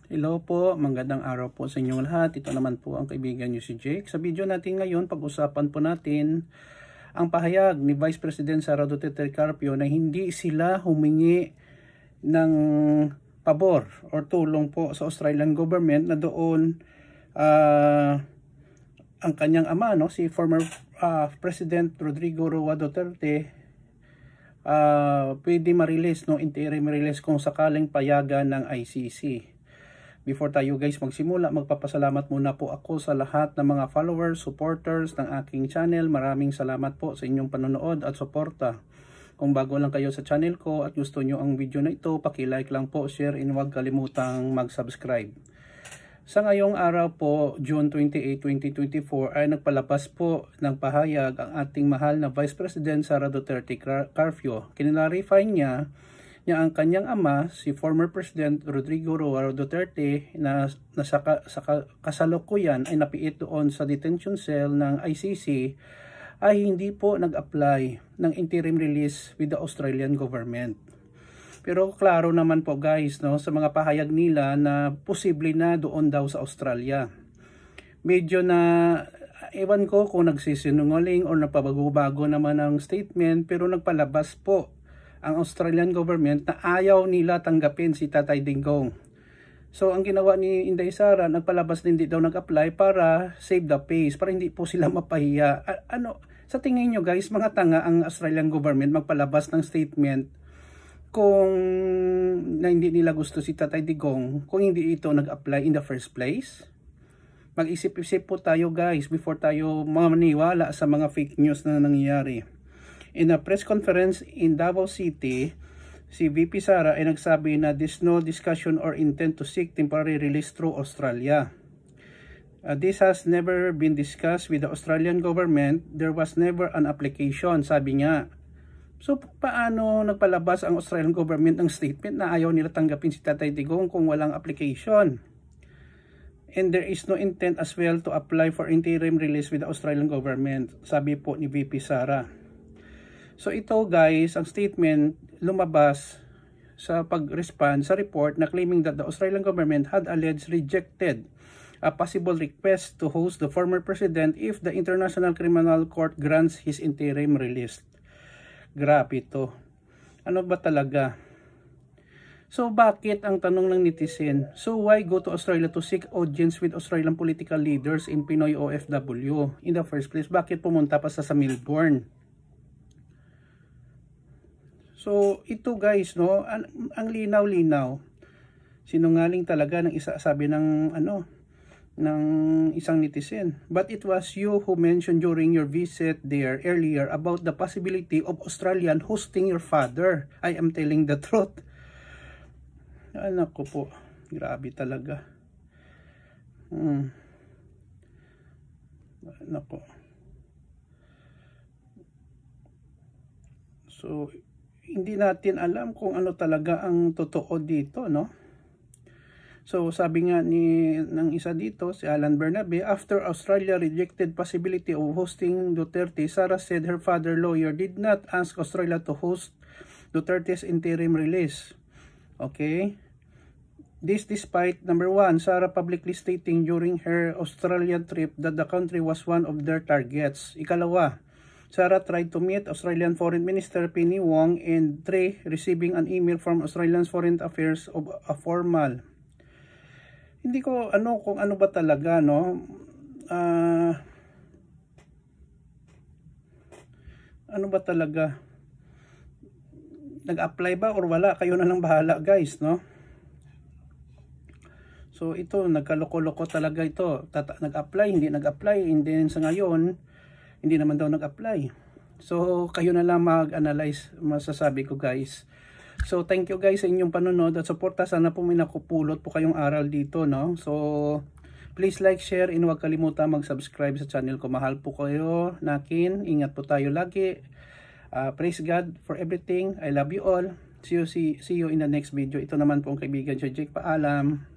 Hello po, magandang araw po sa inyong lahat. Ito naman po ang kaibigan niyo si Jake. Sa video natin ngayon, pag-usapan po natin ang pahayag ni Vice President Sara Duterte Carpio na hindi sila humingi ng pabor or tulong po sa Australian government na doon ang kanyang ama, si former President Rodrigo Roa Duterte, pwede ma-release, interim release kung sakaling payagan ng ICC. Before tayo guys magsimula, magpapasalamat muna po ako sa lahat ng mga followers, supporters ng aking channel. Maraming salamat po sa inyong panonood at suporta. Kung bago lang kayo sa channel ko at gusto nyo ang video na ito, paki-like lang po, share, and huwag kalimutang mag-subscribe. Sa ngayong araw po, June 28, 2024, ay nagpalabas po ng pahayag ang ating mahal na Vice President Sara Duterte Carpio. Kinlarify niya ang kanyang ama, si former President Rodrigo Roa Duterte, na sa kasalukuyan ay napiit doon sa detention cell ng ICC, ay hindi po nag-apply ng interim release with the Australian government. Pero klaro naman po guys, sa mga pahayag nila na posible na doon daw sa Australia. Medyo na, ewan ko kung nagsisinungaling o napabago-bago naman ang statement, pero nagpalabas po ang Australian government na ayaw nila tanggapin si Tatay Digong. So ang ginawa ni Inday Sara, nagpalabas na hindi daw nag-apply para save the face, para hindi po sila mapahiya. Sa tingin nyo guys, mga tanga ang Australian government magpalabas ng statement kung na hindi nila gusto si Tatay Digong, kung hindi ito nag-apply in the first place? Mag-isip-isip po tayo guys before tayo maniwala sa mga fake news na nangyayari. In a press conference in Davao City, si VP Sara ay nagsabi na there's no discussion or intent to seek temporary release through Australia. This has never been discussed with the Australian government. There was never an application, sabi niya. So paano nagpalabas ang Australian government ng statement na ayaw nila tanggapin si Tatay Digong kung walang application? And there is no intent as well to apply for interim release with the Australian government, sabi po ni VP Sara. So ito guys, ang statement lumabas sa pag-respond sa report na claiming that the Australian government had alleged rejected a possible request to host the former president if the International Criminal Court grants his interim release. Grabe ito. Ano ba talaga? So bakit ang tanong ng netizen? So why go to Australia to seek audience with Australian political leaders in Pinoy OFW in the first place? Bakit pumunta pa sa Melbourne? So ito guys, ang linaw-linaw. Sinungaling talaga ng isa, sabi ng ng isang netizen. But it was you who mentioned during your visit there earlier about the possibility of Australian hosting your father. I am telling the truth. Anak ko po, grabe talaga. Anak ko. So hindi natin alam kung ano talaga ang totoo dito, So sabi nga ng isa dito, si Alan Bernabe, after Australia rejected possibility of hosting Duterte, Sara said her father lawyer did not ask Australia to host Duterte's interim release. Okay? This despite, number one, Sara publicly stating during her Australian trip that the country was one of their targets. Ikalawa, Sara tried to meet Australian Foreign Minister Penny Wong, and 3, receiving an email from Australian Foreign Affairs of a formal. Hindi ko kung ano ba talaga, ano ba talaga? Nag-apply ba or wala? Kayo na lang bahala guys, So ito, nagkaloko-loko talaga ito. Nag-apply, hindi nag-apply, and then sa ngayon, hindi naman daw nag-apply. So kayo na lang mag-analyze, masasabi ko guys. So thank you guys sa inyong panonood at suporta. Sana po may nakupulot po kayong aral dito, So please like, share, and huwag kalimutan mag-subscribe sa channel ko. Mahal po kayo, nakin. Ingat po tayo lagi. Praise God for everything. I love you all. See you in the next video. Ito naman po ang kaibigan si Jake. Paalam.